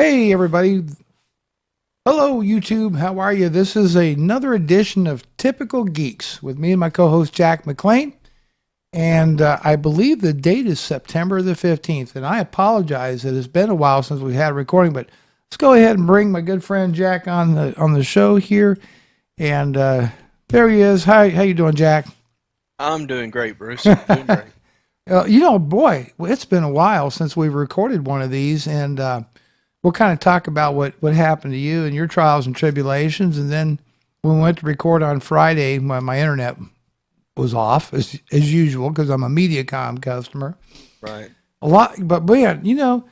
Hey, everybody. Hello, YouTube. How are you? This is another edition of Typical Geeks with me and my co host, Jack McLain. And I believe the date is September the 15th. And I apologize. It has been a while since we had a recording, but let's go ahead and bring my good friend Jack on the show here. And there he is. How you doing, Jack? I'm doing great, Bruce. Doing great. Boy, it's been a while since we've recorded one of these. And we'll kind of talk about what happened to you and your trials and tribulations. And then when we went to record on Friday, my internet was off as usual because I'm a MediaCom customer. Right. A lot, but man,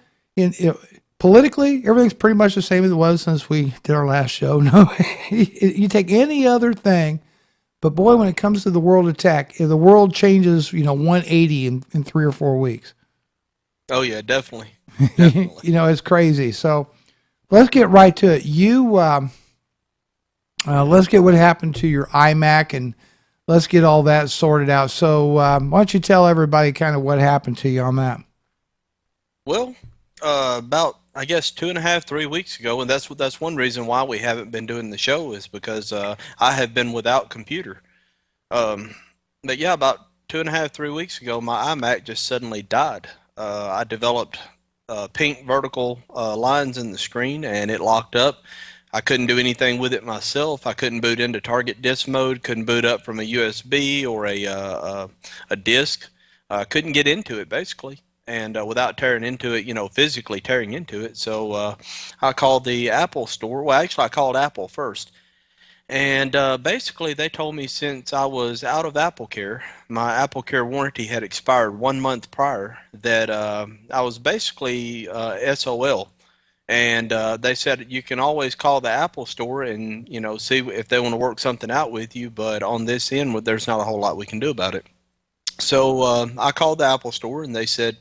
politically, everything's pretty much the same as it was since we did our last show. No, you take any other thing, but boy, when it comes to the world of tech, the world changes, 180 in 3 or 4 weeks. Oh yeah, definitely. Definitely. It's crazy. So let's get right to it. Let's get what happened to your iMac and let's get all that sorted out. So why don't you tell everybody kind of what happened to you on that? Well, about I guess 2.5, 3 weeks ago, and that's one reason why we haven't been doing the show is because I have been without computer. Um, but yeah, about 2.5, 3 weeks ago, my iMac just suddenly died. I developed pink vertical lines in the screen, and it locked up. I couldn't do anything with it myself. I couldn't boot into target disk mode. Couldn't boot up from a USB or a disk. Couldn't get into it basically, and without tearing into it, physically tearing into it. So I called the Apple store. Well, actually, I called Apple first. And basically, they told me since I was out of AppleCare, my AppleCare warranty had expired 1 month prior, that I was basically SOL. And they said you can always call the Apple store and see if they want to work something out with you, but on this end, there's not a whole lot we can do about it. So I called the Apple store and they said,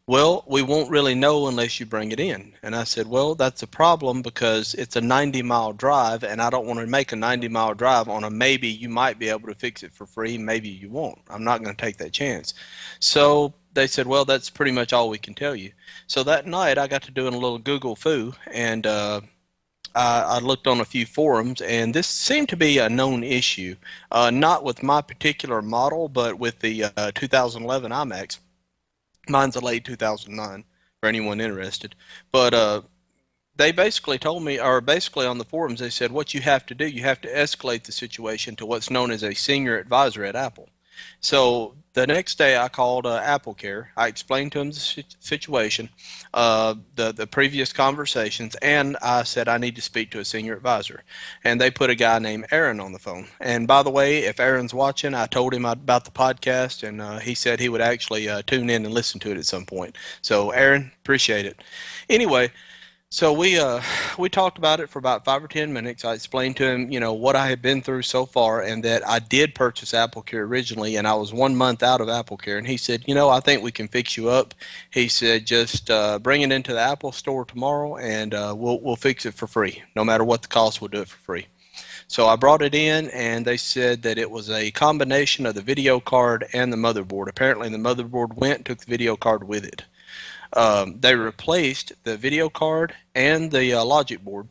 well, we won't really know unless you bring it in. And I said, well, that's a problem because it's a 90-mile drive, and I don't want to make a 90-mile drive on a maybe you might be able to fix it for free, maybe you won't. I'm not going to take that chance. So they said, well, that's pretty much all we can tell you. So that night I got to doing a little Google foo, and I looked on a few forums, and this seemed to be a known issue, not with my particular model, but with the 2011 iMacs. Mine's a late 2009 for anyone interested. But they basically told me, or basically on the forums, they said what you have to do, you have to escalate the situation to what's known as a senior advisor at Apple. So the next day I called AppleCare. I explained to them the situation, the previous conversations, and I said I need to speak to a senior advisor. And they put a guy named Aaron on the phone. And by the way, if Aaron's watching, I told him about the podcast, and he said he would actually tune in and listen to it at some point. So Aaron, appreciate it. Anyway, so we talked about it for about 5 or 10 minutes. I explained to him, what I had been through so far, and that I did purchase AppleCare originally, and I was 1 month out of AppleCare. And he said, I think we can fix you up. He said, just bring it into the Apple store tomorrow, and we'll fix it for free. No matter what the cost, we'll do it for free. So I brought it in, and they said that it was a combination of the video card and the motherboard. Apparently, the motherboard went, took the video card with it. They replaced the video card and the logic board.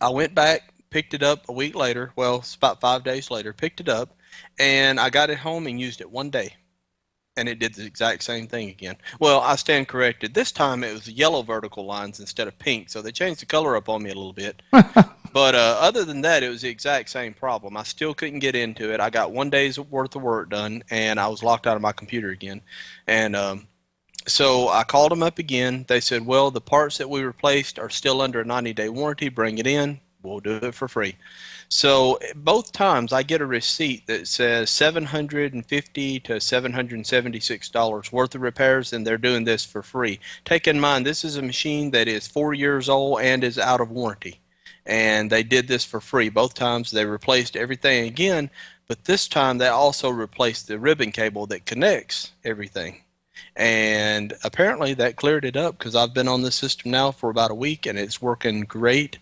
I went back, picked it up a week later. Well, it's about 5 days later. Picked it up, and I got it home and used it one day, and it did the exact same thing again. Well, I stand corrected. This time it was yellow vertical lines instead of pink, so they changed the color up on me a little bit. But other than that, it was the exact same problem. I still couldn't get into it. I got 1 day's worth of work done, and I was locked out of my computer again. And so I called them up again. They said, well, the parts that we replaced are still under a 90-day warranty. Bring it in. We'll do it for free. So both times I get a receipt that says $750 to $776 worth of repairs, and they're doing this for free. Take in mind, this is a machine that is 4 years old and is out of warranty. And they did this for free. Both times they replaced everything again, but this time they also replaced the ribbon cable that connects everything. And apparently that cleared it up because I've been on this system now for about a week and it's working great.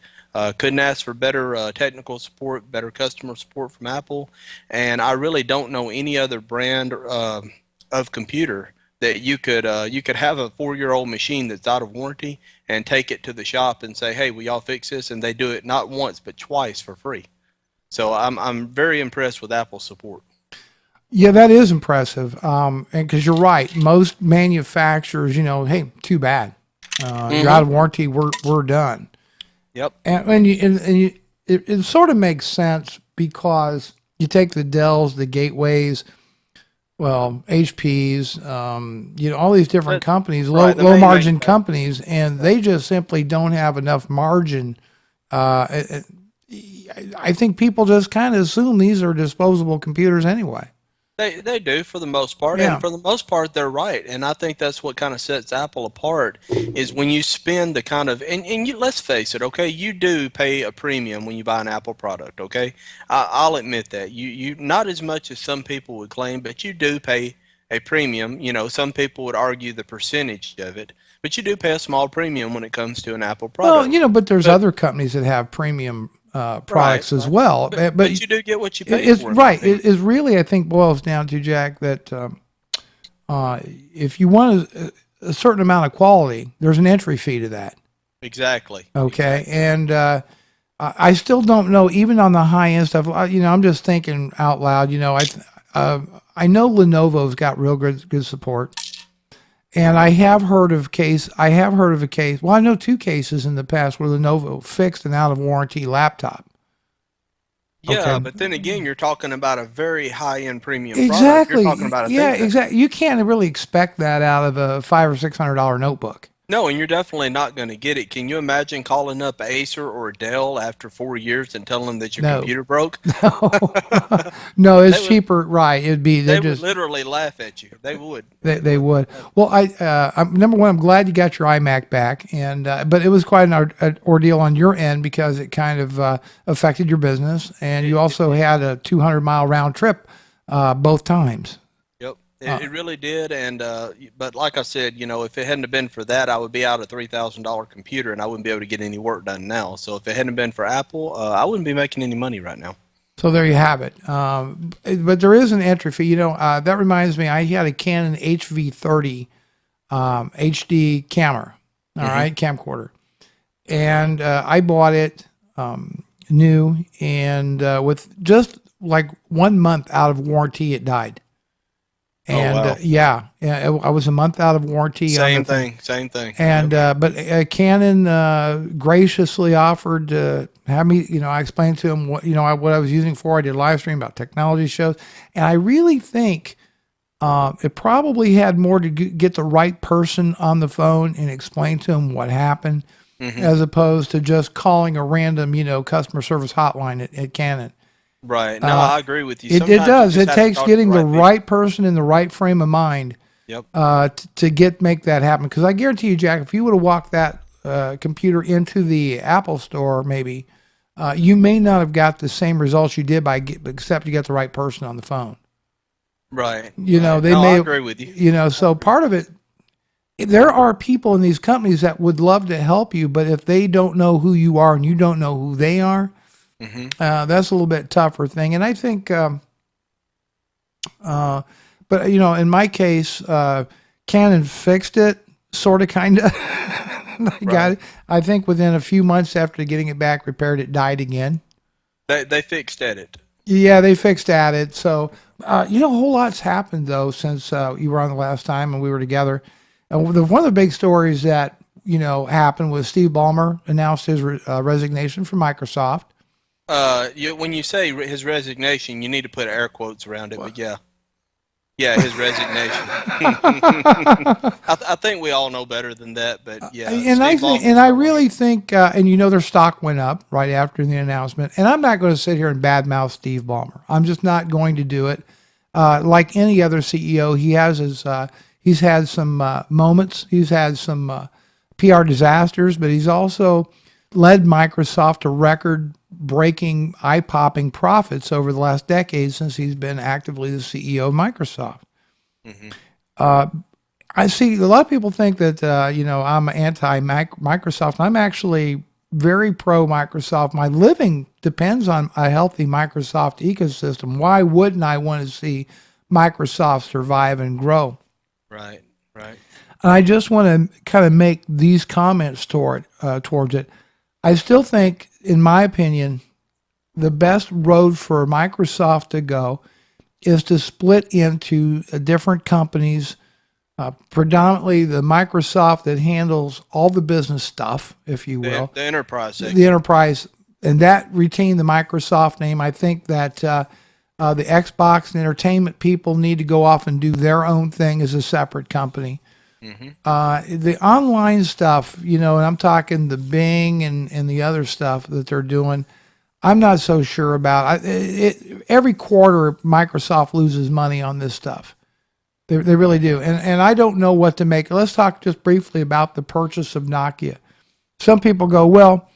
Couldn't ask for better technical support, better customer support from Apple. And I really don't know any other brand of computer that you could have a 4-year-old machine that's out of warranty and take it to the shop and say, "Hey, will y'all fix this?" And they do it not once but twice for free. So I'm very impressed with Apple's support. Yeah, that is impressive. And because you're right, most manufacturers, hey, too bad. You're out of warranty. We're done. Yep. It sort of makes sense because you take the Dells, the Gateways, well, HPs, all these different companies, right, the low main margin companies, and they just simply don't have enough margin. I think people just kind of assume these are disposable computers anyway. They do for the most part, Yeah. and for the most part, they're right. And I think that's what kind of sets Apple apart is when you spend the kind of and let's face it, okay, you do pay a premium when you buy an Apple product, okay? I'll admit that you not as much as some people would claim, but you do pay a premium. Some people would argue the percentage of it, but you do pay a small premium when it comes to an Apple product. Well, but there's other companies that have premium products as well. But you do get what you pay it's for. Right. It is really, I think, boils down to, Jack, that if you want a certain amount of quality, there's an entry fee to that. Exactly. Okay. Exactly. And I still don't know, even on the high end stuff. I'm just thinking out loud. I know Lenovo's got real good support. And I have heard of a case. Well, I know 2 cases in the past where Lenovo fixed an out of warranty laptop. Yeah, Okay. but then again, you're talking about a very high-end premium product. Exactly. You're talking about a Yeah, thing that, exactly. You can't really expect that out of a $500 or $600 notebook. no, and you're definitely not going to get it. Can you imagine calling up Acer or Dell after 4 years and telling them that your No. computer broke? No, no, it's They would- cheaper. Right? It'd be They would literally laugh at you. They would. They would. Well, number one, I'm glad you got your iMac back, and but it was quite an ordeal on your end because it kind of affected your business, and you also had a 200-mile round trip both times. Yep, it really did. And but like I said, if it hadn't have been for that, I would be out a $3,000 computer, and I wouldn't be able to get any work done now. So if it hadn't been for Apple, I wouldn't be making any money right now. So there you have it. But there is an entry fee. That reminds me, I had a Canon HV30 HD camera, all right, camcorder. And I bought it new, and with just like 1 month out of warranty, it died. And I was a month out of warranty. Same thing. And but Canon graciously offered to have me. I explained to him what I was using for. I did a live stream about technology shows, and I really think it probably had more to get the right person on the phone and explain to him what happened, as opposed to just calling a random customer service hotline at Canon. Right. No, I agree with you. It does. It takes getting the right person in the right frame of mind. Yep. To make that happen. Because I guarantee you, Jack, if you would have walked that computer into the Apple store, maybe you may not have got the same results you did except you got the right person on the phone. Right. I agree with you. So part of it, there are people in these companies that would love to help you, but if they don't know who you are and you don't know who they are, that's a little bit tougher thing. And I think, but in my case, Canon fixed it, sort of, kind of. I got it. I think within a few months after getting it back repaired, it died again. They fixed at it. Yeah, they fixed at it. So, a whole lot's happened though since you were on the last time and we were together. And one of the big stories that happened was Steve Ballmer announced his resignation from Microsoft. When you say his resignation, you need to put air quotes around it. But yeah, his resignation. I think we all know better than that. But yeah, I really think, and their stock went up right after the announcement. And I'm not going to sit here and badmouth Steve Ballmer. I'm just not going to do it. Like any other CEO, he's had some moments. He's had some PR disasters, but he's also led Microsoft to record-breaking, eye-popping profits over the last decade since he's been actively the CEO of Microsoft. I see a lot of people think that I'm anti-Microsoft. I'm actually very pro-Microsoft. My living depends on a healthy Microsoft ecosystem. Why wouldn't I want to see Microsoft survive and grow? Right. Right. And I just want to kind of make these comments towards it. I still think, in my opinion, the best road for Microsoft to go is to split into different companies, predominantly the Microsoft that handles all the business stuff, if you will, The enterprise the section. enterprise, and that retain the Microsoft name. I think that the Xbox and entertainment people need to go off and do their own thing as a separate company. The online stuff, and I'm talking the Bing and the other stuff that they're doing, I'm not so sure about. Every quarter, Microsoft loses money on this stuff. They really do. And I don't know what to make. Let's talk just briefly about the purchase of Nokia. Some people go, well,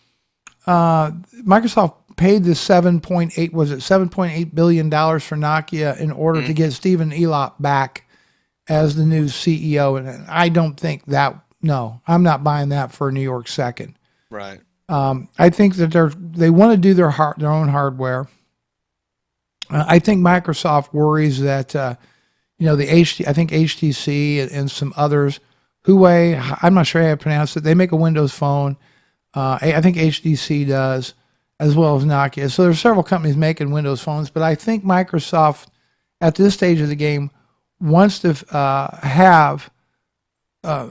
Microsoft paid the $7.8 billion for Nokia in order to get Stephen Elop back as the new CEO. And I don't think that, no, I'm not buying that for a New York second. Right. I think that they want to do their own hardware. I think Microsoft worries that, I think HTC and some others, Huawei, I'm not sure how to pronounce it. They make a Windows phone. I think HTC does, as well as Nokia. So there's several companies making Windows phones, but I think Microsoft, at this stage of the game, wants to have a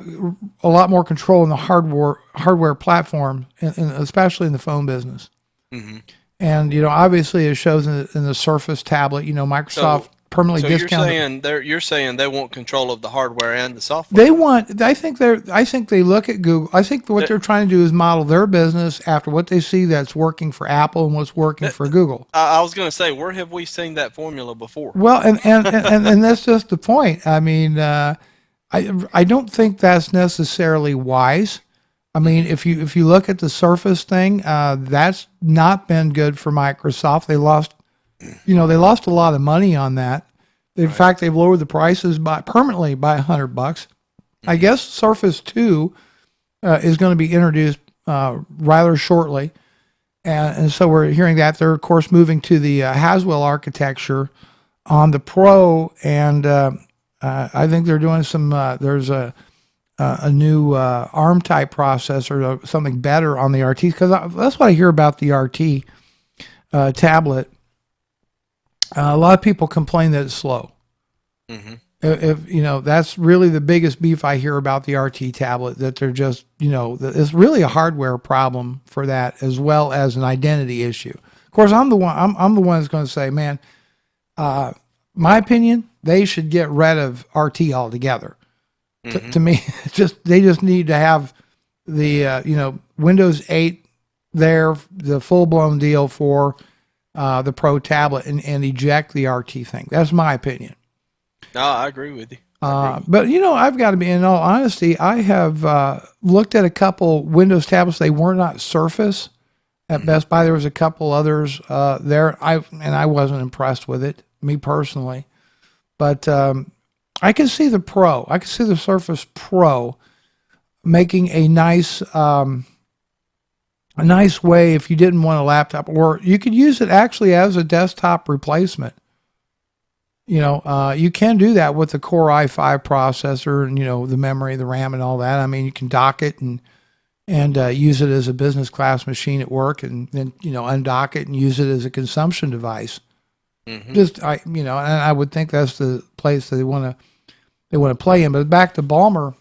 lot more control in the hardware platform, and especially in the phone business. Mm-hmm. And obviously, it shows in the Surface tablet. Microsoft permanently discounted. You're saying they want control of the hardware and the software. They want. I think they look at Google. I think what they're trying to do is model their business after what they see that's working for Apple and what's working for Google. I was going to say, where have we seen that formula before? Well, and that's just the point. I mean, I don't think that's necessarily wise. I mean, if you look at the Surface thing, that's not been good for Microsoft. They lost a lot of money on that. In fact, they've lowered the prices permanently by $100. I guess Surface 2 is going to be introduced rather shortly, and so we're hearing that they're of course moving to the Haswell architecture on the Pro, and I think they're doing some. There's a new ARM type processor, something better on the RT, because that's what I hear about the RT tablet. A lot of people complain that it's slow. Mm-hmm. If that's really the biggest beef I hear about the RT tablet, that they're just it's really a hardware problem for that, as well as an identity issue. Of course, I'm the one that's going to say, man, my opinion, they should get rid of RT altogether. Mm-hmm. To me, they just need to have the Windows 8 there, the full blown deal for the Pro tablet, and eject the RT thing. That's my opinion. No, I agree with you. But I've got to be, in all honesty, I have looked at a couple Windows tablets. They were not Surface at Best Buy. There was a couple others there. I wasn't impressed with it, me personally. But I can see the Pro. I can see the Surface Pro making a nice way if you didn't want a laptop, or you could use it actually as a desktop replacement. You can do that with the Core i5 processor and the memory, the RAM, and all that. I mean, you can dock it and use it as a business class machine at work, and then undock it and use it as a consumption device. Mm-hmm. And I would think that's the place that they want to play in. But back to Ballmer,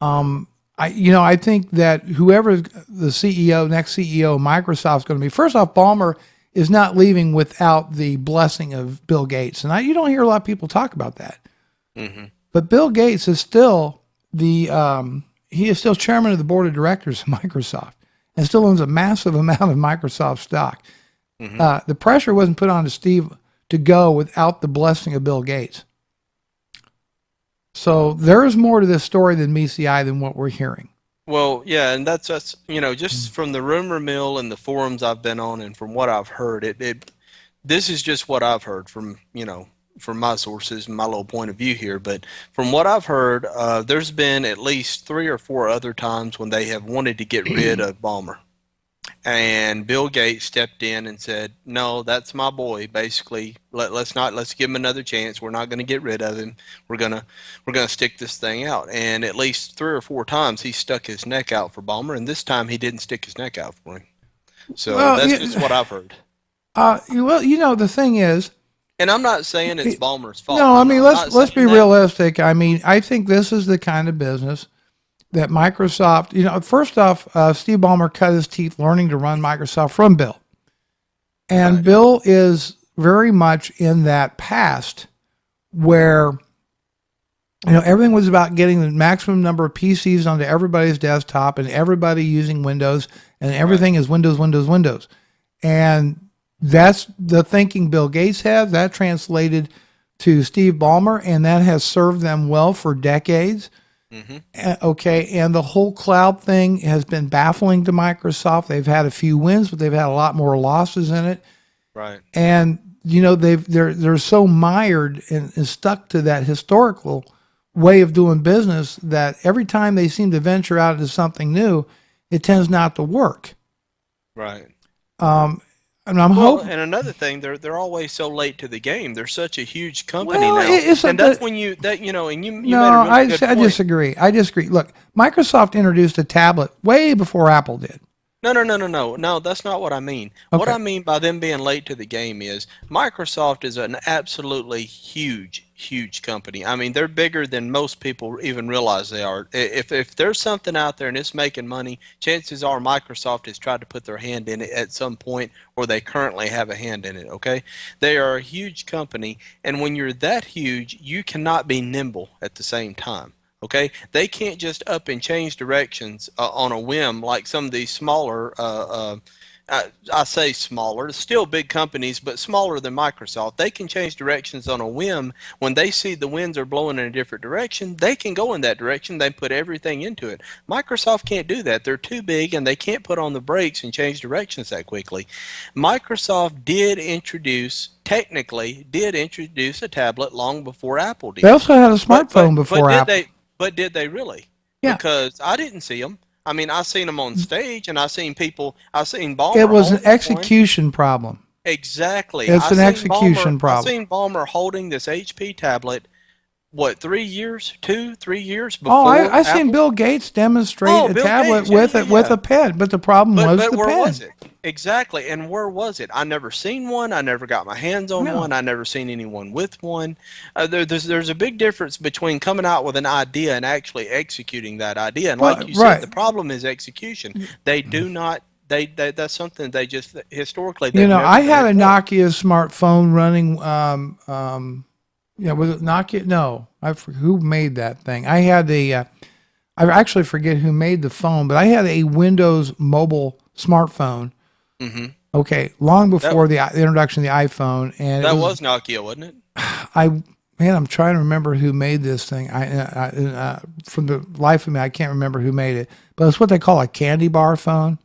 I think that whoever the next CEO of Microsoft is going to be, first off, Ballmer is not leaving without the blessing of Bill Gates. And you don't hear a lot of people talk about that. Mm-hmm. But Bill Gates is still he is still chairman of the board of directors of Microsoft and still owns a massive amount of Microsoft stock. Mm-hmm. The pressure wasn't put on to Steve to go without the blessing of Bill Gates. So there is more to this story than meets the eye than what we're hearing. Well, yeah, and that's just from the rumor mill and the forums I've been on, and from what I've heard, this is just what I've heard from from my sources and my little point of view here. But from what I've heard, there's been at least 3 or 4 other times when they have wanted to get rid of Ballmer, and Bill Gates stepped in and said, "No, that's my boy. Basically, let's give him another chance. We're not going to get rid of him. We're gonna stick this thing out." And at least 3 or 4 times he stuck his neck out for Ballmer, and this time he didn't stick his neck out for him. So Well, that's just what I've heard. the thing is, And I'm not saying it's Ballmer's fault. no, I I'm mean, not let's be saying that. realistic. I mean, I think this is the kind of business that Microsoft, first off, Steve Ballmer cut his teeth learning to run Microsoft from Bill. And Right. Bill is very much in that past where, everything was about getting the maximum number of PCs onto everybody's desktop and everybody using Windows, and everything is Windows, Windows, Windows. And that's the thinking Bill Gates had. That translated to Steve Ballmer, and that has served them well for decades. Okay, and the whole cloud thing has been baffling to Microsoft. They've had a few wins, but they've had a lot more losses in it. Right. And they're so mired and stuck to that historical way of doing business that every time they seem to venture out into something new, it tends not to work. Right. And I'm Well, hoping. and another thing, they're always so late to the game. They're such a huge company Well, now, it's and that's when and you made a no, really good I point. disagree. I disagree. Look, Microsoft introduced a tablet way before Apple did. No, that's not what I mean. What Okay. I mean by them being late to the game is Microsoft is an absolutely huge company. I mean, they're bigger than most people even realize they are. If there's something out there and it's making money, chances are Microsoft has tried to put their hand in it at some point, or they currently have a hand in it, okay? They are a huge company, and when you're that huge, you cannot be nimble at the same time. Okay, they can't just up and change directions on a whim like some of these smaller. I say smaller, still big companies, but smaller than Microsoft. They can change directions on a whim when they see the winds are blowing in a different direction. They can go in that direction. They put everything into it. Microsoft can't do that. They're too big, and they can't put on the brakes and change directions that quickly. Microsoft technically did introduce a tablet long before Apple They did. also had a But smartphone but before did Apple. they? But did they really? Yeah, Because I didn't see them. I mean, I seen them on stage, and I seen people. I seen it Ballmer was an holding one. execution problem. Exactly. It's an execution I problem. seen Ballmer holding this HP tablet. What, 3 years, 2, 3 years Oh, before I seen Apple? Bill Gates demonstrate Oh, a Bill tablet Gates. Yeah, with yeah, it with yeah. a pen, but the problem was But the where was pen. it? Exactly. And where was it? I never seen one. I never got my hands on No. one. I never seen anyone with one. There's a big difference between coming out with an idea and actually executing that idea. And like Well, you said, right. the problem is execution. They do not. They that's something they just historically You they've know, never I done had it a well. Nokia smartphone running. Was it Nokia? No, who made that thing. I had I actually forget who made the phone, but I had a Windows mobile smartphone. Hmm. Okay, long That before the introduction of the iPhone, and it that was was Nokia, wasn't it? I'm trying to remember who made this thing. From the life of me, I can't remember who made it, but it's what they call a candy bar phone.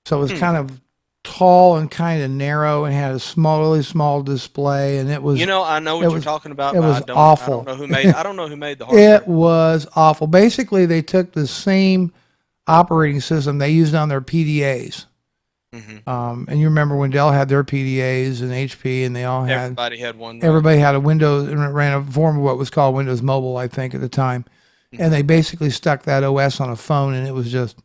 So it was Hmm. kind of tall and kind of narrow and had a really small display, and I know it what you're was talking about, it but was I don't awful. know who made I don't know who made the It hardware. was awful. Basically, they took the same operating system they used on their PDAs. Hmm. And you remember when Dell had their PDAs and HP, and Everybody had one, right? everybody had a Windows, and it ran a form of what was called Windows Mobile, I think, at the time. And Hmm. they basically stuck that OS on a phone, and it was just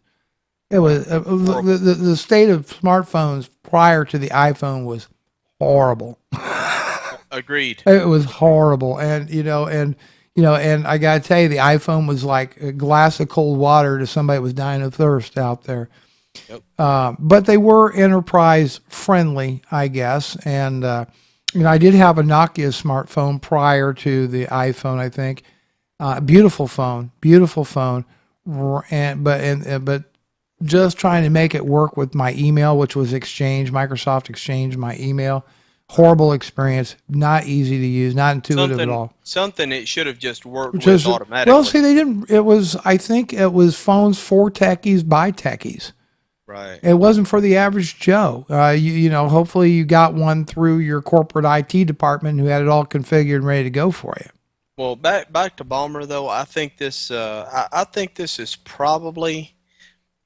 it was Horrible. the state of smartphones prior to the iPhone was horrible. Agreed. It was horrible, and I gotta tell you, the iPhone was like a glass of cold water to somebody that was dying of thirst out there. Yep. But they were enterprise friendly, I guess, and I did have a Nokia smartphone prior to the iPhone. I think beautiful phone, beautiful phone, but just trying to make it work with my email, which was Exchange, Microsoft Exchange, my email. Horrible experience, not easy to use, not intuitive at all. Something it should have just worked Which with is, well, automatically. see, they didn't. I think it was phones for techies by techies. Right. It wasn't for the average Joe. Hopefully you got one through your corporate IT department who had it all configured and ready to go for you. Well, back to Balmer though. I think this is probably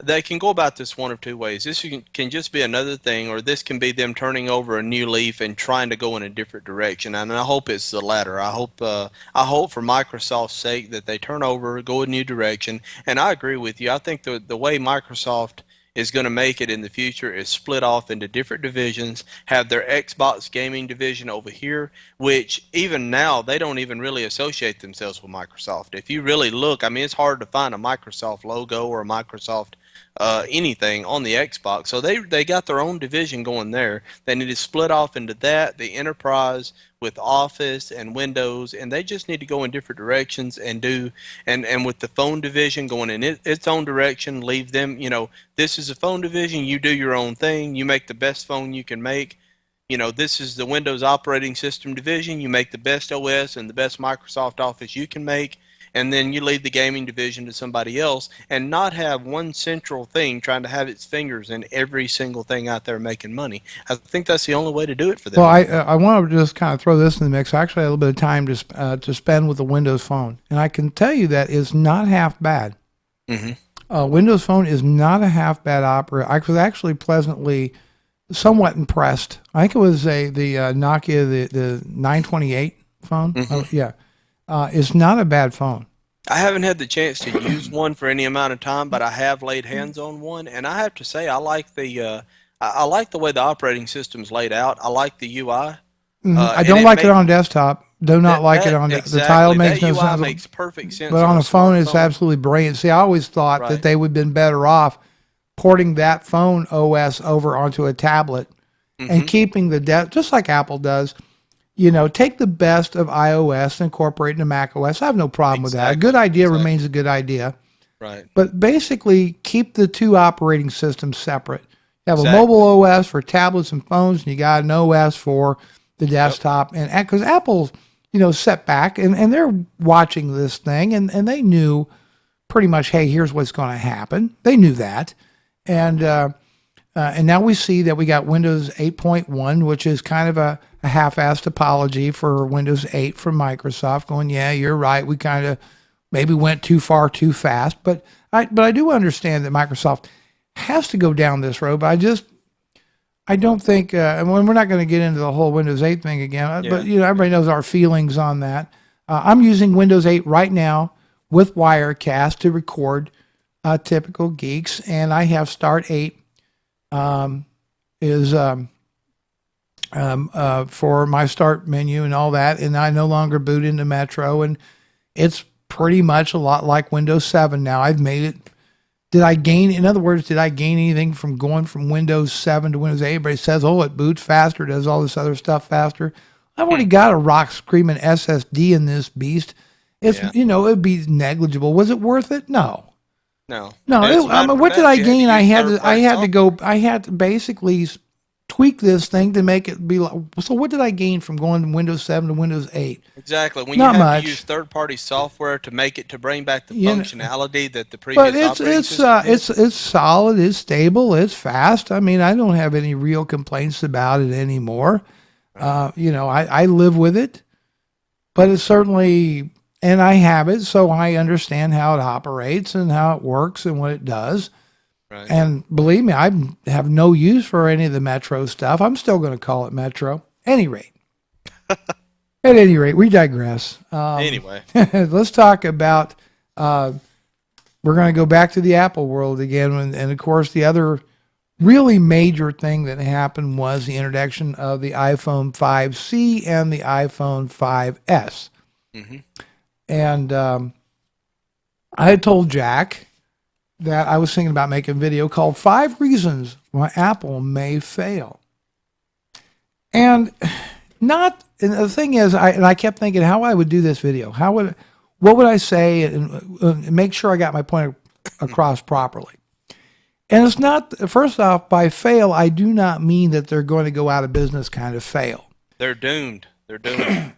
they can go about this one of two ways. This can just be another thing, or this can be them turning over a new leaf and trying to go in a different direction. And I hope it's the latter. I hope for Microsoft's sake that they turn over, go a new direction. And I agree with you. I think the way Microsoft is going to make it in the future is split off into different divisions, have their Xbox gaming division over here, which even now they don't even really associate themselves with Microsoft. If you really look, I mean, it's hard to find a Microsoft logo or a Microsoft anything on the Xbox. So they got their own division going there. They need to split off into that, the enterprise with Office and Windows, and they just need to go in different directions and do and with the phone division going in its own direction, leave them, this is a phone division, you do your own thing, you make the best phone you can make. This is the Windows operating system division, you make the best OS and the best Microsoft Office you can make, and then you leave the gaming division to somebody else and not have one central thing trying to have its fingers in every single thing out there making money. I think that's the only way to do it for them. Well, I want to just kind of throw this in the mix. I actually had a little bit of time to spend with the Windows Phone, and I can tell you that it's not half bad. Windows Phone is not a half bad operator. I was actually pleasantly somewhat impressed. I think it was the Nokia, the 928 phone. Yeah. It's not a bad phone. I haven't had the chance to use one for any amount of time, but I have laid hands on one, and I have to say I like I like the way the operating system's laid out. I like the UI. I don't like it on desktop. Do not like it on exactly. the title makes no UI sense. makes perfect sense. But on a phone, it's absolutely brilliant. See, I always thought that they would have been better off porting that phone OS over onto a tablet and keeping the just like Apple does. Take the best of iOS and incorporate it into Mac OS. I have no problem with that. A good idea remains a good idea. Right. But basically, keep the two operating systems separate. You have a mobile OS for tablets and phones, and you got an OS for the desktop. And because Apple's, set back, and they're watching this thing, and they knew pretty much, hey, here's what's going to happen. They knew that. And now we see that we got Windows 8.1, which is kind of a half-assed apology for Windows 8 from Microsoft, going, yeah, you're right, we kind of maybe went too far too fast. But I do understand that Microsoft has to go down this road, but I don't think, and we're not going to get into the whole Windows 8 thing again, but everybody knows our feelings on that. I'm using Windows 8 right now with Wirecast to record Typical Geeks, and I have Start 8 is for my start menu and all that, and I no longer boot into Metro, and it's pretty much a lot like Windows 7 now. I've made it. In other words, did I gain anything from going from Windows 7 to Windows 8? Everybody says, oh, it boots faster, does all this other stuff faster. I've already got a rock screaming SSD in this beast. It's, it'd be negligible. Was it worth it? No. No. What did I gain? I had to basically tweak this thing to make it be like, so what did I gain from going from Windows 7 to Windows 8? Exactly. When Not you have much. to use third-party software to bring back the functionality that the previous operating system But it's solid, it's stable, it's fast. I mean, I don't have any real complaints about it anymore. I live with it, but it's certainly, and I have it, so I understand how it operates and how it works and what it does. Right. And believe me, I have no use for any of the Metro stuff. I'm still going to call it Metro. At any rate, we digress. Anyway. Let's talk about, we're going to go back to the Apple world again. And of course, the other really major thing that happened was the introduction of the iPhone 5C and the iPhone 5S. And I had told Jack that I was thinking about making a video called 5 Reasons Why Apple May Fail. And the thing is, I kept thinking how I would do this video. What would I say and make sure I got my point across properly. And it's not, first off, by fail, I do not mean that they're going to go out of business kind of fail. They're doomed.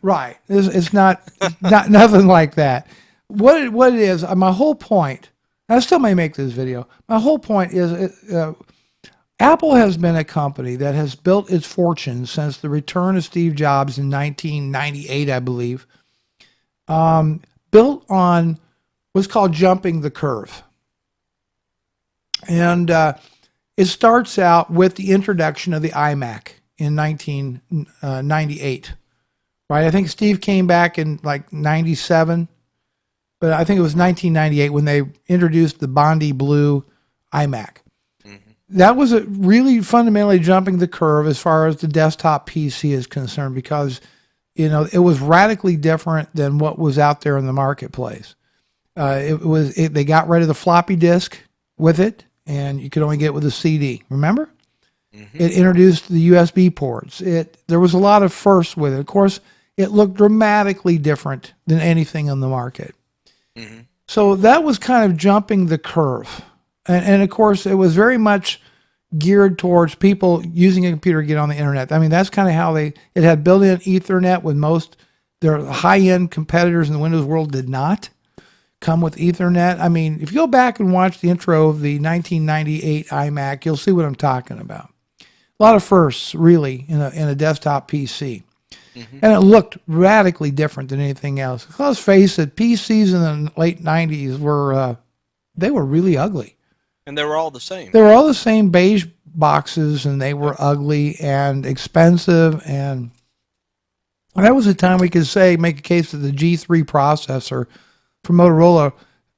Right. It's not nothing like that. What it is, my whole point, I still may make this video. My whole point is Apple has been a company that has built its fortune since the return of Steve Jobs in 1998, I believe, built on what's called jumping the curve. And it starts out with the introduction of the iMac in 1998, right? I think Steve came back in like 97, but I think it was 1998 when they introduced the Bondi Blue iMac. That was really fundamentally jumping the curve as far as the desktop PC is concerned, because it was radically different than what was out there in the marketplace. They got rid of the floppy disk with it, and you could only get it with a CD. Remember? It introduced the USB ports. There was a lot of firsts with it. Of course, it looked dramatically different than anything on the market. So that was kind of jumping the curve. And of course, it was very much geared towards people using a computer to get on the internet. I mean, that's kind of how it had built-in Ethernet, when most their high-end competitors in the Windows world did not come with Ethernet. I mean, if you go back and watch the intro of the 1998 iMac, you'll see what I'm talking about. A lot of firsts, really, in a desktop PC. And it looked radically different than anything else. Let's face it, PCs in the late 90s were really ugly. And they were all the same. They were all the same beige boxes, and they were ugly and expensive. And that was a time we could make a case that the G3 processor from Motorola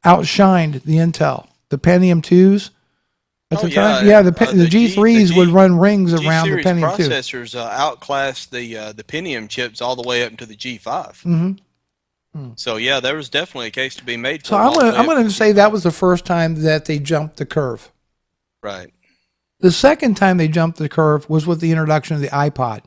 outshined the Intel. The Pentium 2s at the time. Yeah, the G3s would run rings around the Pentium 2. Processors outclassed the Pentium chips all the way up into the G5. So yeah, there was definitely a case to be made. So I'm going to say that was the first time that they jumped the curve. Right. The second time they jumped the curve was with the introduction of the iPod.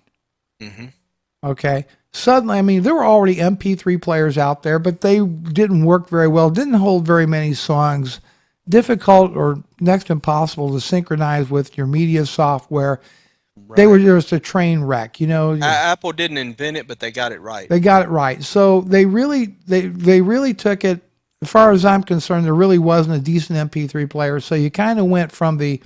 Okay. Suddenly, I mean, there were already MP3 players out there, but they didn't work very well, didn't hold very many songs, difficult or next to impossible to synchronize with your media software. They were just a train wreck, Apple didn't invent it, but they got it right. They got it right. So they really took it. As far as I'm concerned, there really wasn't a decent MP3 player. So you kind of went from the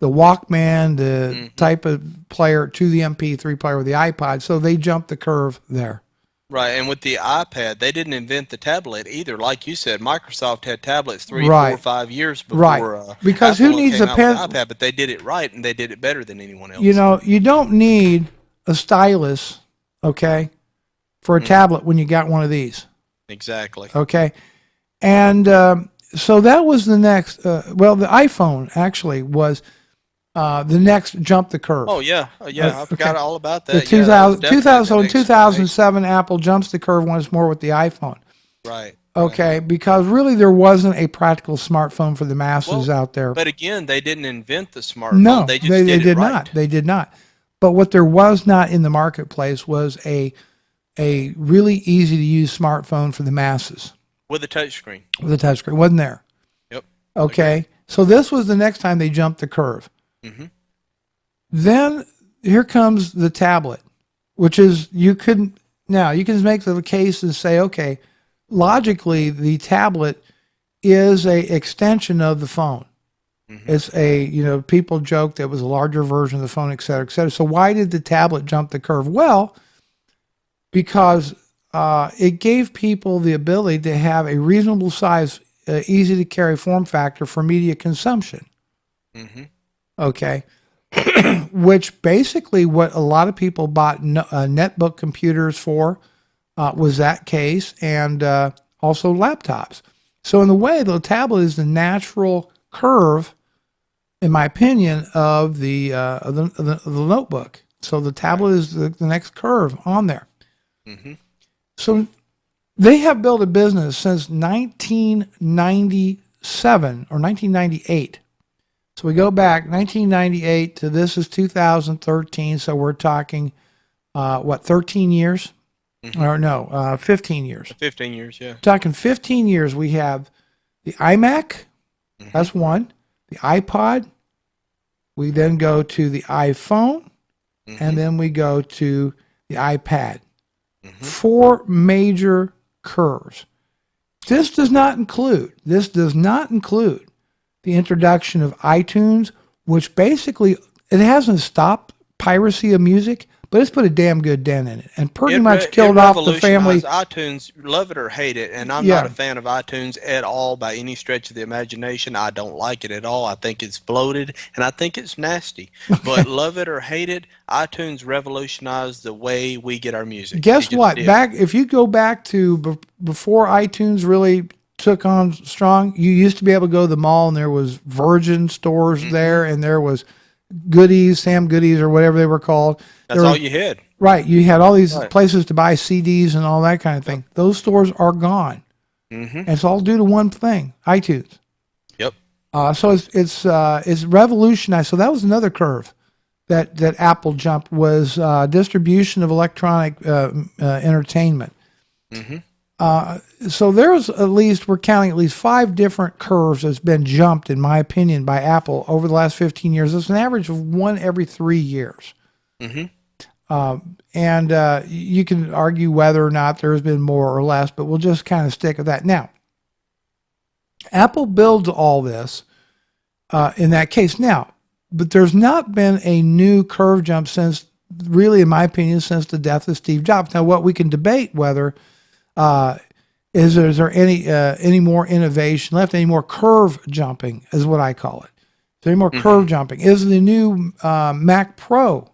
Walkman, the type of player, to the MP3 player with the iPod. So they jumped the curve there. Right, and with the iPad, they didn't invent the tablet either. Like you said, Microsoft had tablets 3, 4, 5 years before. Because Apple who needs came a out pen? with the iPad, but they did it right, and they did it better than anyone else. You don't need a stylus, okay, for a tablet when you got one of these. Exactly. Okay, and so that was the next. The iPhone actually was. The next jump the curve. Oh, yeah. I forgot all about that. The 2007, Apple jumps the curve once more with the iPhone. Right. Okay, because really there wasn't a practical smartphone for the masses out there. But again, they didn't invent the smartphone. No, they did right. Not. They did not. But what there was not in the marketplace was a really easy to use smartphone for the masses. With a touchscreen. With a touchscreen. Wasn't there. Yep. Okay. So this was the next time they jumped the curve. Then here comes the tablet, which is you can make the case and say, okay, logically the tablet is a extension of the phone. It's people joke that it was a larger version of the phone, et cetera, et cetera. So why did the tablet jump the curve? Well, because it gave people the ability to have a reasonable size, easy to carry form factor for media consumption. Okay. Which basically what a lot of people bought netbook computers for was that case, and also laptops. So in a way, the tablet is the natural curve, in my opinion, of the notebook. So the tablet is the next curve on there. So they have built a business since 1997 or 1998. So we go back 1998 to this is 2013. So we're talking, 13 years? Or no, 15 years. 15 years, yeah. Talking 15 years, we have the iMac, that's one, the iPod, we then go to the iPhone, and then we go to the iPad. 4 major curves. This does not include the introduction of iTunes, which basically, it hasn't stopped piracy of music, but it's put a damn good dent in it and pretty much It killed off the family. revolutionized iTunes, love it or hate it, and I'm not a Yeah, fan of iTunes at all by any stretch of the imagination. I don't like it at all. I think it's bloated and I think it's nasty. But love it or hate it, iTunes revolutionized the way we get our music. It guess just what? did. Back if you go back to before iTunes really took on strong, you used to be able to go to the mall and there was Virgin stores there, and there was Goodies, Sam Goodies, or whatever they were called. That's There all were, you had. right. You had all these Right. places to buy CDs and all that kind of thing. Those stores are gone, Mm-hmm. and it's all due to one thing: iTunes. Yep. So it's revolutionized. So that was another curve that Apple jumped, was distribution of electronic entertainment. Mm-hmm. So there's at least, we're counting at least 5 different curves that's been jumped, in my opinion, by Apple over the last 15 years. It's an average of one every 3 years. Mm-hmm. And you can argue whether or not there's been more or less, but we'll just kind of stick with that. Now, Apple builds all this in that case. Now, but there's not been a new curve jump since, really, in my opinion, since the death of Steve Jobs. Now, what we can debate whether is there any more innovation left, any more curve jumping, is what I call it. Is there any more curve jumping? Is the new Mac Pro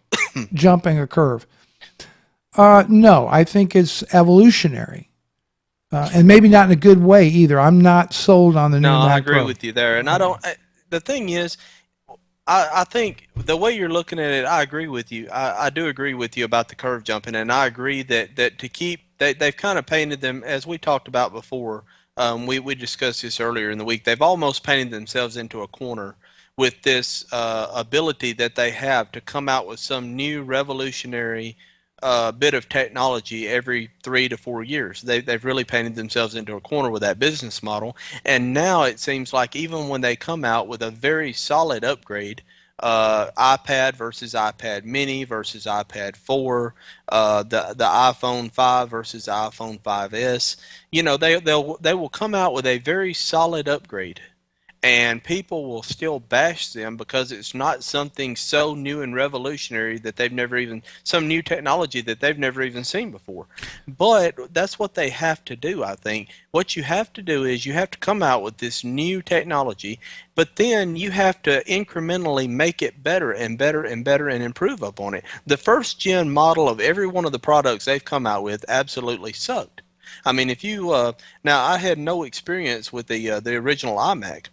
jumping a curve? No, I think it's evolutionary. And maybe not in a good way either. I'm not sold on the new No, Mac I agree Pro. with you there, and I don't. The thing is, I think the way you're looking at it, I agree with you. I do agree with you about the curve jumping, and I agree that to keep they've kind of painted them, as we talked about before. We discussed this earlier in the week. They've almost painted themselves into a corner with this ability that they have to come out with some new revolutionary bit of technology every 3 to 4 years. They've really painted themselves into a corner with that business model. And now it seems like even when they come out with a very solid upgrade, iPad versus iPad Mini versus iPad 4, the iPhone 5 versus iPhone 5S, they will come out with a very solid upgrade, and people will still bash them because it's not something so new and revolutionary that they've never even, some new technology that they've never even seen before. But that's what they have to do, I think. What you have to do is you have to come out with this new technology, but then you have to incrementally make it better and better and better and improve upon it. The first gen model of every one of the products they've come out with absolutely sucked. I mean, if you now I had no experience with the original iMac,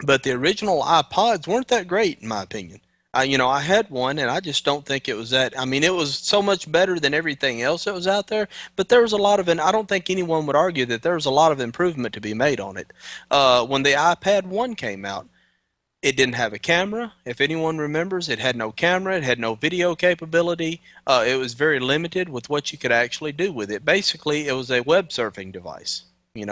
but the original iPods weren't that great, in my opinion. I had one, and I just don't think it was that. I mean, it was so much better than everything else that was out there, but there was a lot of, and I don't think anyone would argue that there was a lot of improvement to be made on it. When the iPad 1 came out, it didn't have a camera. If anyone remembers, it had no camera. It had no video capability. It was very limited with what you could actually do with it. Basically, it was a web surfing device.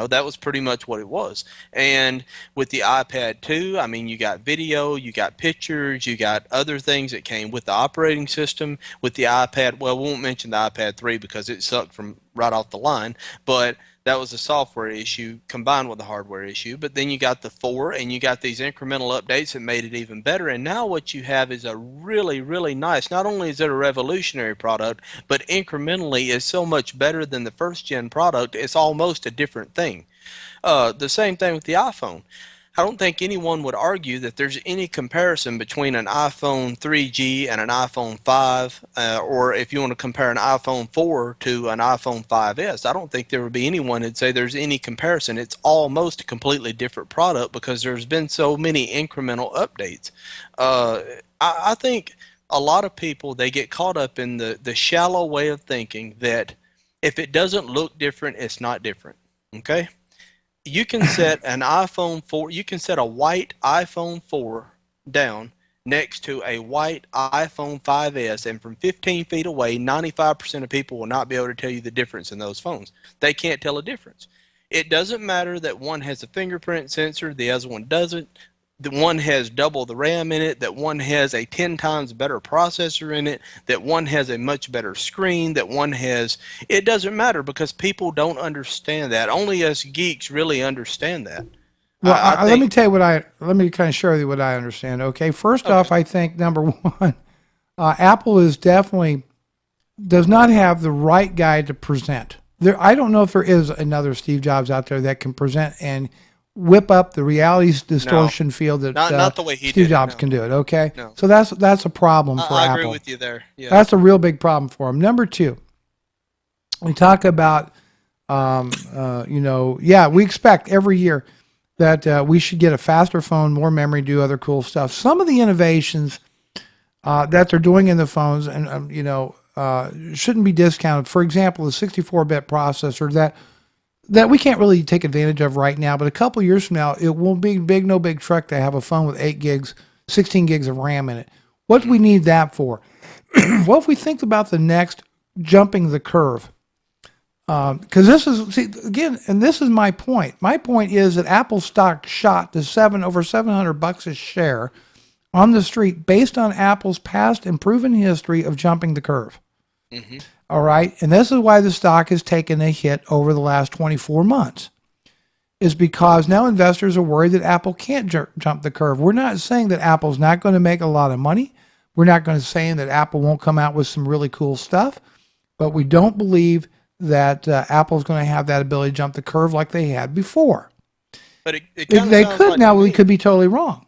That was pretty much what it was. And with the iPad 2, I mean, you got video, you got pictures, you got other things that came with the operating system. With the iPad, well, we won't mention the iPad 3 because it sucked from right off the line, but that was a software issue combined with a hardware issue. But then you got the 4, and you got these incremental updates that made it even better. And now what you have is a really, really nice, not only is it a revolutionary product, but incrementally is so much better than the first gen product, it's almost a different thing. The same thing with the iPhone. I don't think anyone would argue that there's any comparison between an iPhone 3G and an iPhone 5, or if you want to compare an iPhone 4 to an iPhone 5S. I don't think there would be anyone who'd say there's any comparison. It's almost a completely different product because there's been so many incremental updates. I think a lot of people, they get caught up in the shallow way of thinking that if it doesn't look different, it's not different. Okay? You can set an iPhone 4, you can set a white iPhone 4 down next to a white iPhone 5S, and from 15 feet away, 95% of people will not be able to tell you the difference in those phones. They can't tell a difference. It doesn't matter that one has a fingerprint sensor, the other one doesn't. That one has double the RAM in it, that one has a 10 times better processor in it, that one has a much better screen, that one has, it doesn't matter because people don't understand that. Only us geeks really understand that. Well, I let me think, tell you let me kind of show you what I understand. Okay. First okay. off, I think number one, Apple is definitely does not have the right guy to present. I don't know if there is another Steve Jobs out there that can present and whip up the reality distortion field that not the way he Steve did it, Jobs no. can do it. Okay, No. so that's a problem for I Apple. agree with you there. Yeah. That's a real big problem for them. Number two, we talk about, we expect every year that we should get a faster phone, more memory, do other cool stuff. Some of the innovations that they're doing in the phones, and shouldn't be discounted. For example, the 64-bit processor that we can't really take advantage of right now, but a couple years from now, it won't be no big truck to have a phone with 8 gigs, 16 gigs of RAM in it. What do we need that for? Well, if we think about the next jumping the curve, because this is, again, and this is my point. My point is that Apple stock shot to over $700 a share on the street based on Apple's past and proven history of jumping the curve. Mm-hmm. All right. And this is why the stock has taken a hit over the last 24 months, is because now investors are worried that Apple can't jump the curve. We're not saying that Apple's not going to make a lot of money. We're not going to say that Apple won't come out with some really cool stuff, but we don't believe that Apple's going to have that ability to jump the curve like they had before. But it They could. Now we could be totally wrong.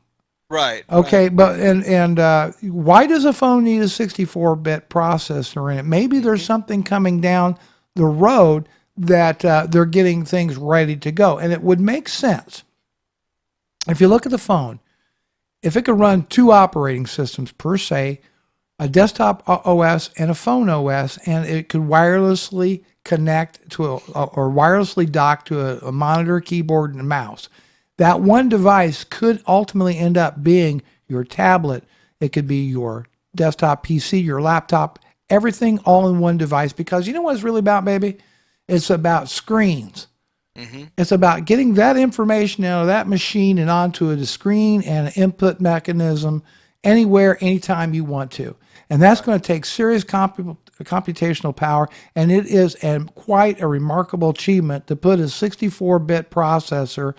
Right. Okay, right. but why does a phone need a 64-bit processor in it? Maybe there's something coming down the road that they're getting things ready to go, and it would make sense if you look at the phone. If it could run 2 operating systems per se, a desktop OS and a phone OS, and it could wirelessly connect to or wirelessly dock to a monitor, keyboard, and a mouse. That one device could ultimately end up being your tablet. It could be your desktop PC, your laptop, everything all in one device. Because you know what it's really about, baby? It's about screens. Mm-hmm. It's about getting that information out of that machine and onto a screen and an input mechanism anywhere, anytime you want to. And that's going to take serious computational power, and it is quite a remarkable achievement to put a 64-bit processor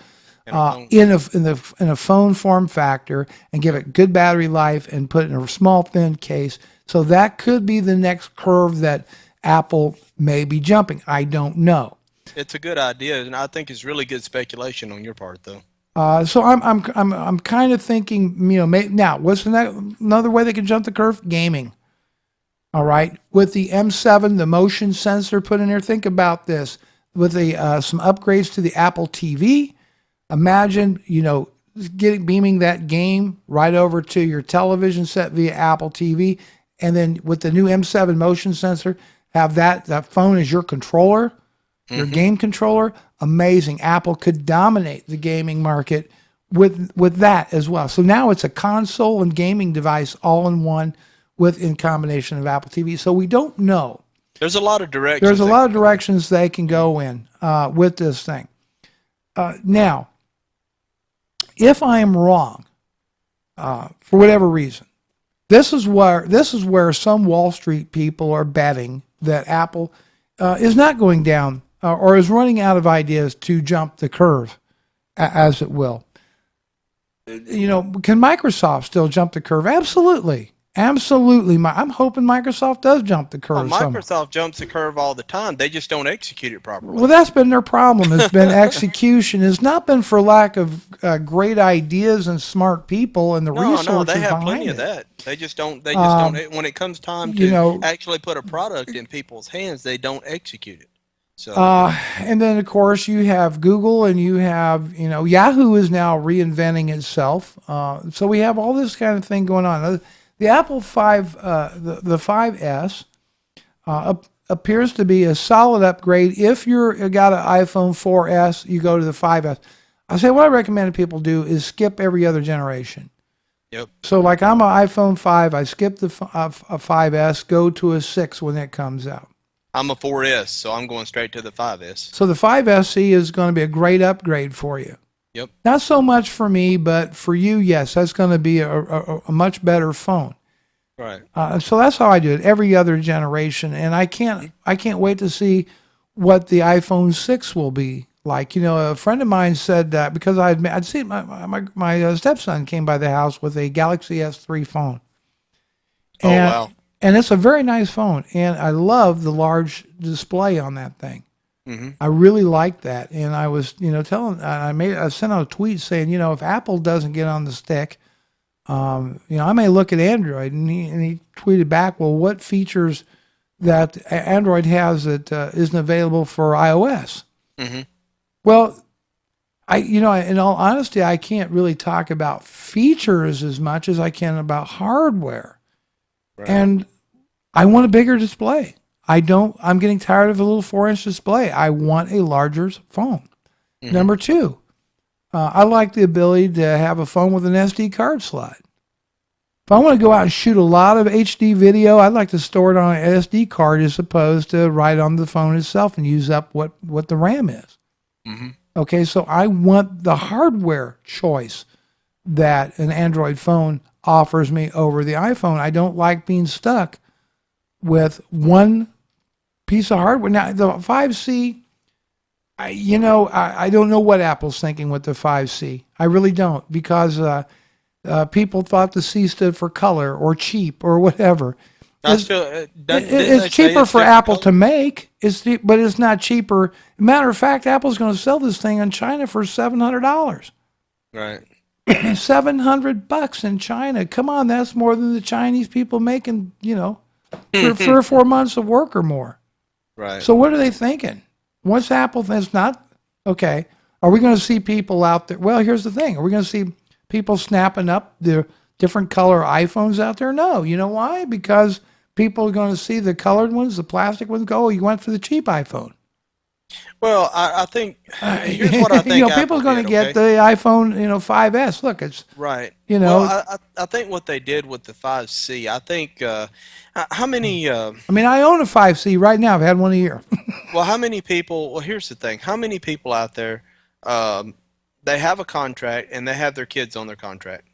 in a phone form factor and give it good battery life and put it in a small thin case. So that could be the next curve that Apple may be jumping. I don't know. It's a good idea, and I think it's really good speculation on your part, though. So I'm kind of thinking, now what's another way they can jump the curve? Gaming. All right, with the M7, the motion sensor put in there. Think about this with some upgrades to the Apple TV. Imagine, beaming that game right over to your television set via Apple TV, and then with the new M7 motion sensor, have that phone as your controller, your game controller. Amazing. Apple could dominate the gaming market with that as well. So now it's a console and gaming device all in one in combination of Apple TV. So we don't know. There's a lot of directions. There's a lot of directions they can go in with this thing. Now, if I am wrong, for whatever reason, this is where some Wall Street people are betting that Apple is not going down or is running out of ideas to jump the curve, as it will. Can Microsoft still jump the curve? Absolutely. Absolutely. I'm hoping Microsoft does jump the curve. Microsoft jumps the curve all the time. They just don't execute it properly. Well, that's been their problem. It's been execution. It's not been for lack of great ideas and smart people and the resources No, they have behind plenty it. of that. They just don't. When it comes time to actually put a product in people's hands, they don't execute it. So. And then of course you have Google, and you have Yahoo is now reinventing itself. So we have all this kind of thing going on. The Apple 5, the 5S, appears to be a solid upgrade. If you got an iPhone 4S, you go to the 5S. I say what I recommend people do is skip every other generation. Yep. So like I'm an iPhone 5, I skip the 5S, go to a 6 when it comes out. I'm a 4S, so I'm going straight to the 5S. So the 5SE is going to be a great upgrade for you. Yep. Not so much for me, but for you, yes, that's going to be a much better phone. Right. So that's how I do it every other generation, and I can't wait to see what the iPhone 6 will be like. A friend of mine said that because I'd seen my stepson came by the house with a Galaxy S3 phone. Oh, wow. And it's a very nice phone, and I love the large display on that thing. Hmm. I really like that, and I was, telling I sent out a tweet saying, if Apple doesn't get on the stick, I may look at Android, and he tweeted back, well, what features that Android has that isn't available for iOS? Hmm. Well, in all honesty, I can't really talk about features as much as I can about hardware. Right. And I want a bigger display. I'm getting tired of a little 4-inch display. I want a larger phone. Hmm. Number two, I like the ability to have a phone with an SD card slot. If I want to go out and shoot a lot of HD video, I'd like to store it on an SD card as opposed to right on the phone itself and use up what the RAM is. Hmm. Okay, so I want the hardware choice that an Android phone offers me over the iPhone. I don't like being stuck with one piece of hardware. Now, the 5C, I don't know what Apple's thinking with the 5C. I really don't, because people thought the C stood for color or cheap or whatever. It's cheaper for Apple to make, but it's not cheaper. Matter of fact, Apple's going to sell this thing in China for $700. Right. $700 in China. Come on, that's more than the Chinese people making, 3 or 4 months of work or more. Right. So what are they thinking? What's Apple? That's not okay. Are we going to see people out there? Well, here's the thing: are we going to see people snapping up the different color iPhones out there? No. You know why? Because people are going to see the colored ones, the plastic ones. Go, oh, you went for the cheap iPhone. Well, I think here's what I think. People's going to get the iPhone, 5S. Look, it's right. Well, I think what they did with the 5C. I think how many. I mean, I own a 5C right now. I've had one a year. Well, how many people? Well, here's the thing. How many people out there? They have a contract and they have their kids on their contract.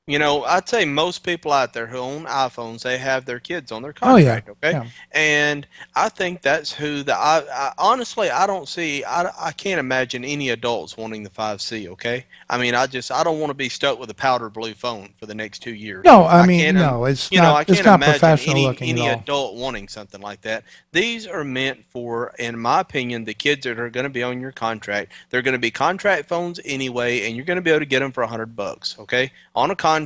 I'd say most people out there who own iPhones, they have their kids on their contract. Oh, yeah. Okay. Yeah. And I think that's who I honestly, I don't see, I can't imagine any adults wanting the 5C. Okay. I mean, I don't want to be stuck with a powder blue phone for the next 2 years. No, it's not, I can't it's not imagine professional looking any at all. adult wanting something like that. These are meant for, in my opinion, the kids that are going to be on your contract. They're going to be contract phones anyway, and you're going to be able to get them for $100. Okay. On a contract,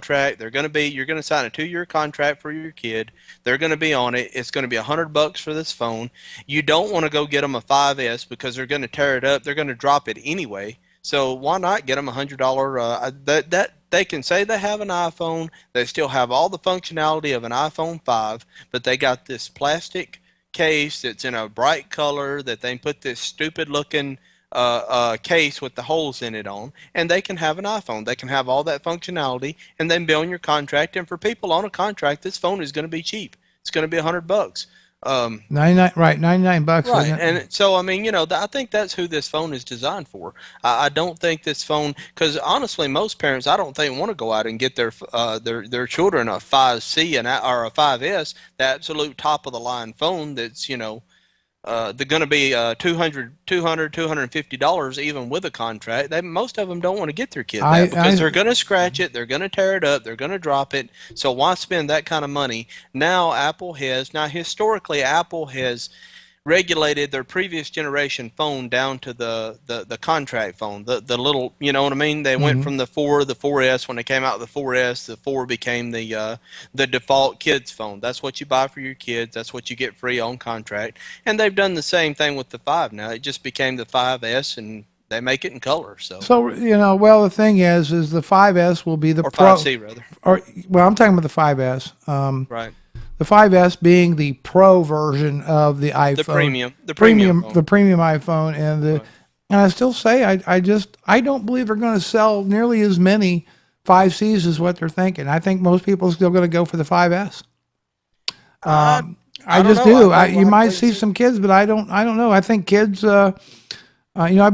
you're going to sign a 2-year contract for your kid. They're going to be on it. It's going to be $100 for this phone. You don't want to go get them a 5S because they're going to tear it up. They're going to drop it anyway. So why not get them a $100? That they can say they have an iPhone. They still have all the functionality of an iPhone 5, but they got this plastic case that's in a bright color that they put this stupid looking case with the holes in it on, and they can have an iPhone. They can have all that functionality and then be on your contract. And for people on a contract, this phone is going to be cheap. It's going to be $100. 99, right? $99. Right, and so I mean, I think that's who this phone is designed for. I don't think this phone, because honestly, most parents, I don't think want to go out and get their children a 5C or a 5S, the absolute top of the line phone that's they're going to be $250 even with a contract. Most of them don't want to get their kid that because they're going to scratch it, they're going to tear it up, they're going to drop it. So why spend that kind of money? Now historically Apple has regulated their previous generation phone down to the contract phone, the little, you know what I mean? They went from the 4S. When they came out with the 4S, the 4 became the default kids phone. That's what you buy for your kids. That's what you get free on contract. And they've done the same thing with the 5 now. It just became the 5S, and they make it in color. So well, the thing is the 5S will be the or Pro, 5C rather. I'm talking about the 5S. Right. The 5S being the Pro version of the iPhone, the premium iPhone, and I still say I don't believe they're going to sell nearly as many 5Cs as what they're thinking. I think most people are still going to go for the 5S. I just do. You might see some kids, but I don't know. I think kids. I've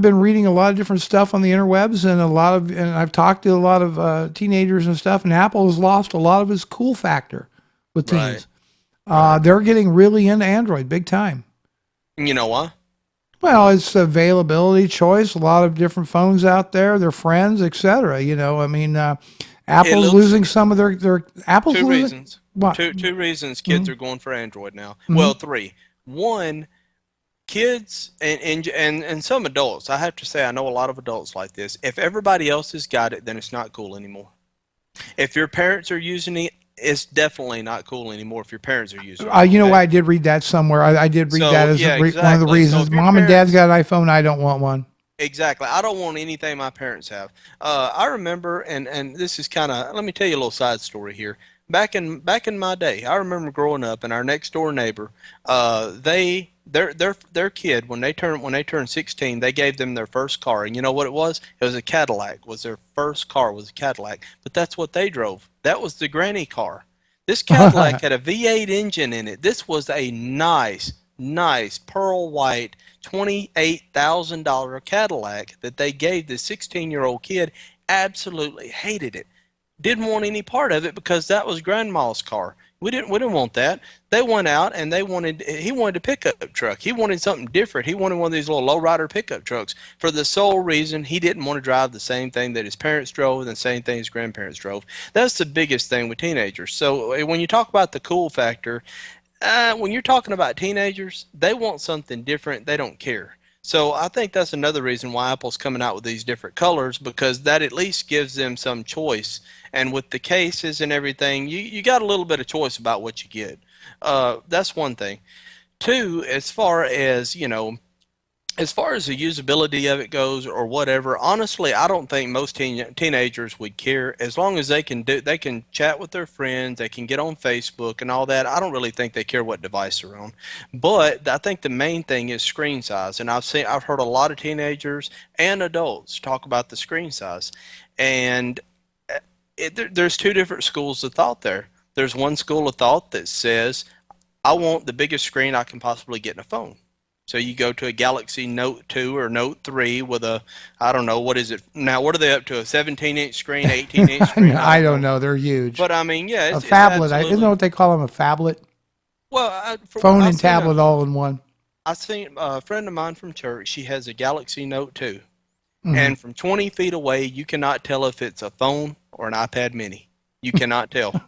been reading a lot of different stuff on the interwebs, and I've talked to a lot of teenagers and stuff. And Apple has lost a lot of its cool factor with teens. They're getting really into Android big time. You know why? Well, it's availability, choice, a lot of different phones out there, their friends, etc. Apple's losing some of their Apple's two losing. reasons. What? Two reasons kids Mhm. are going for Android now. Mhm. Well, three. One, kids and some adults. I have to say, I know a lot of adults like this. If everybody else has got it, then it's not cool anymore. If your parents are using it, it's definitely not cool anymore if your parents are using it. You know Okay. what? I did read that somewhere. I did read that So as yeah, one of the exactly. So reasons. if your Mom and Dad's parents got an iPhone. I don't want one. Exactly. I don't want anything my parents have. I remember, and this is kind of. Let me tell you a little side story here. Back in my day, I remember growing up, and our next door neighbor, their kid when they turned 16, they gave them their first car, and you know what it was? It was a Cadillac. Was their first car was a Cadillac, but that's what they drove. That was the granny car. This Cadillac had a V8 engine in it. This was a nice pearl white $28,000 Cadillac that they gave the 16-year-old kid. Absolutely hated it. Didn't want any part of it because that was grandma's car. We didn't want that. They went out and he wanted a pickup truck. He wanted something different. He wanted one of these little lowrider pickup trucks for the sole reason he didn't want to drive the same thing that his parents drove and the same thing his grandparents drove. That's the biggest thing with teenagers. So when you talk about the cool factor, when you're talking about teenagers, they want something different. They don't care. So I think that's another reason why Apple's coming out with these different colors, because that at least gives them some choice. And with the cases and everything, you got a little bit of choice about what you get. That's one thing. Two, as far as the usability of it goes or whatever, honestly, I don't think most teenagers would care as long as they can chat with their friends, they can get on Facebook and all that. I don't really think they care what device they're on. But I think the main thing is screen size, and I've heard a lot of teenagers and adults talk about the screen size, and there's two different schools of thought there. There's one school of thought that says I want the biggest screen I can possibly get in a phone. So you go to a Galaxy Note 2 or Note 3 with I don't know, what is it now? What are they up to? A 17-inch screen, 18-inch screen? I I don't don't know. know. They're huge. But I mean, yeah, A it's phablet. Isn't that absolutely. what they call them? A phablet? Well, for what Phone and tablet all in one. I seen a friend of mine from church. She has a Galaxy Note 2, Hmm. and from 20 feet away, you cannot tell if it's a phone or an iPad Mini. You cannot tell.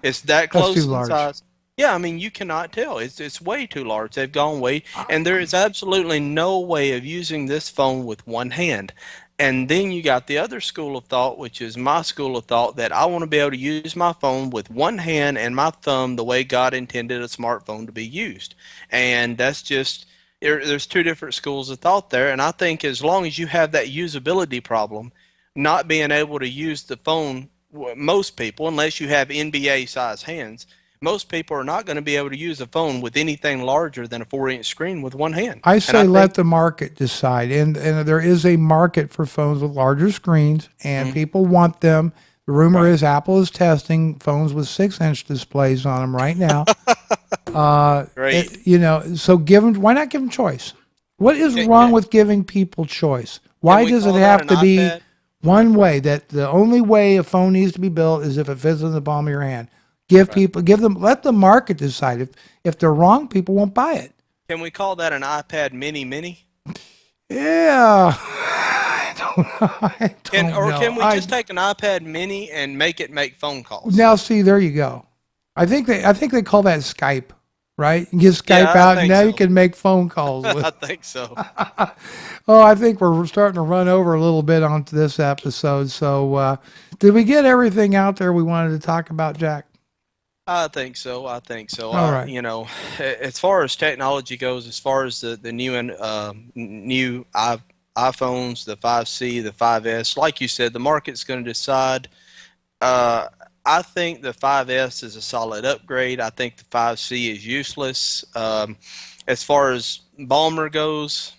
It's that That's too close in large. size. Yeah, I mean you cannot tell. It's way too large. They've gone way, and there is absolutely no way of using this phone with one hand. And then you got the other school of thought, which is my school of thought, that I want to be able to use my phone with one hand and my thumb the way God intended a smartphone to be used. And that's just there's two different schools of thought there. And I think as long as you have that usability problem, not being able to use the phone, most people, unless you have NBA size hands, most people are not going to be able to use a phone with anything larger than a 4-inch screen with one hand. I And I say think, let the market decide. And there is a market for phones with larger screens, and mm, people want them. The rumor right, is Apple is testing phones with 6-inch displays on them right now. great. So give them. Why not give them choice? What is wrong Can, with giving people choice? can Why we does it call that have an to be iPad? one way? That the only way a phone needs to be built is if it fits in the palm of your hand. Right. Let the market decide. If they're wrong, people won't buy it. Can we call that an iPad Mini Mini? Yeah, I don't know. Can we just take an iPad Mini and make phone calls? Now see, there you go. I think they call that Skype, right? You get Skype Yeah, I out, and think now you so. can make phone calls I with. think so. Oh, I think we're starting to run over a little bit onto this episode. So, did we get everything out there we wanted to talk about, Jack? I think so. I think so. All right. As far as technology goes, as far as the new and new iPhones, the 5C, the 5S, like you said, the market's going to decide. Uh, I think the 5S is a solid upgrade. I think the 5C is useless. As far as Balmer goes,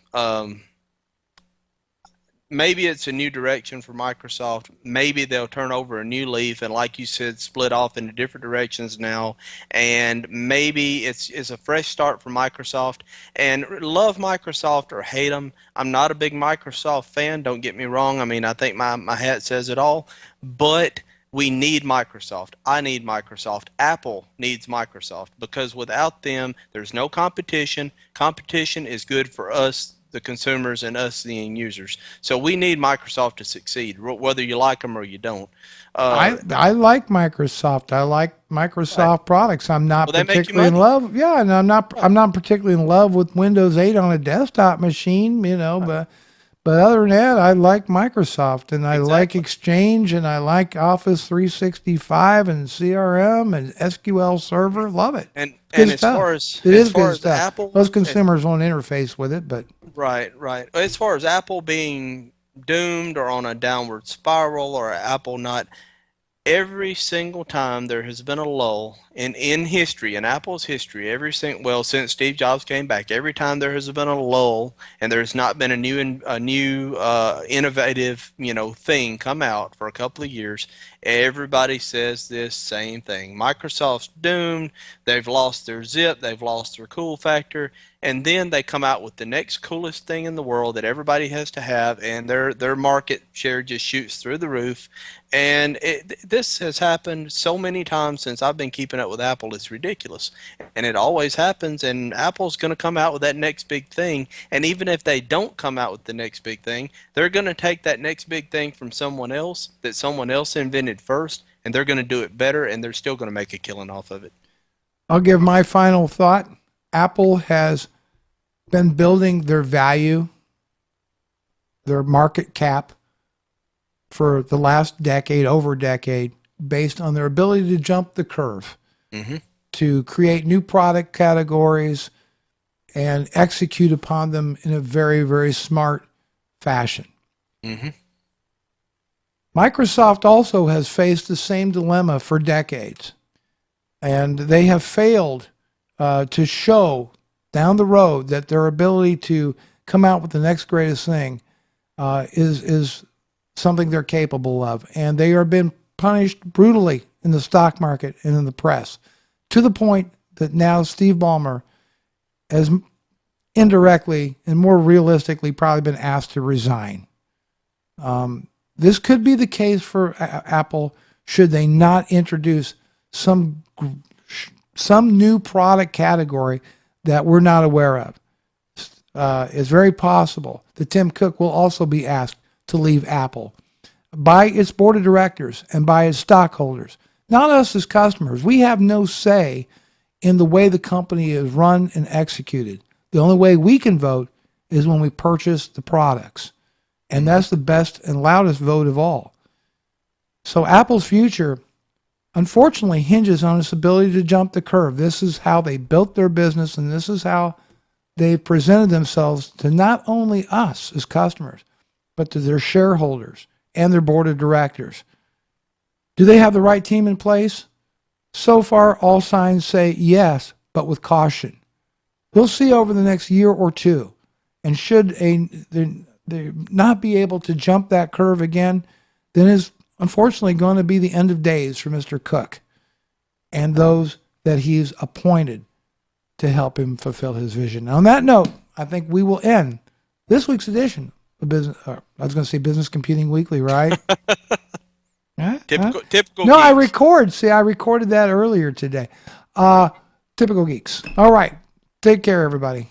maybe it's a new direction for Microsoft. Maybe they'll turn over a new leaf and, like you said, split off into different directions now. And maybe it's a fresh start for Microsoft. And love Microsoft or hate them, I'm not a big Microsoft fan. Don't get me wrong. I mean, I think my hat says it all. But we need Microsoft. I need Microsoft. Apple needs Microsoft because without them, there's no competition. Competition is good for us, the consumers and us, the end users. So we need Microsoft to succeed, whether you like them or you don't. I like Microsoft. I like Right. Microsoft products. I'm not Well, they make you particularly in money. love. Yeah, and Yeah. I'm not particularly in love with Windows 8 on a desktop machine, Right. but other than that, I like Microsoft and I like Exactly. Exchange and I like Office 365 and CRM and SQL Server. Love it. It's good And stuff. It as is far good as stuff. Apple, Most consumers won't interface with it, but right, right. As far as Apple being doomed or on a downward spiral, or Apple not, every single time there has been a lull in history, in Apple's history, well, since Steve Jobs came back, every time there has been a lull and there's not been a new innovative, thing come out for a couple of years, everybody says this same thing: Microsoft's doomed. They've lost their zip, they've lost their cool factor, and then they come out with the next coolest thing in the world that everybody has to have, and their market share just shoots through the roof. And this has happened so many times since I've been keeping up with Apple. It's ridiculous. And it always happens, and Apple's going to come out with that next big thing. And even if they don't come out with the next big thing, they're going to take that next big thing from someone else that someone else invented first, and they're going to do it better, and they're still going to make a killing off of it. I'll give my final thought. Apple has been building their value, their market cap for the last decade, over a decade, based on their ability to jump the curve, Mm-hmm. to create new product categories and execute upon them in a very, very smart fashion. Mm-hmm. Microsoft also has faced the same dilemma for decades, and they have failed to show down the road that their ability to come out with the next greatest thing is something they're capable of, and they are being punished brutally in the stock market and in the press, to the point that now Steve Ballmer has indirectly and more realistically probably been asked to resign. This could be the case for Apple should they not introduce some new product category that we're not aware of. It's very possible that Tim Cook will also be asked to leave Apple by its board of directors and by its stockholders, not us as customers. We have no say in the way the company is run and executed. The only way we can vote is when we purchase the products. And that's the best and loudest vote of all. So Apple's future, unfortunately, hinges on its ability to jump the curve. This is how they built their business, and this is how they've presented themselves to not only us as customers, but to their shareholders and their board of directors. Do they have the right team in place? So far, all signs say yes, but with caution. We'll see over the next year or two. And should they not be able to jump that curve again, then it's unfortunately going to be the end of days for Mr. Cook and those that he's appointed to help him fulfill his vision. Now, on that note, I think we will end this week's edition of Business. I was going to say Business Computing Weekly, right? Typical No, I Geeks. record. See, I recorded that earlier today. Typical Geeks. All right. Take care, everybody.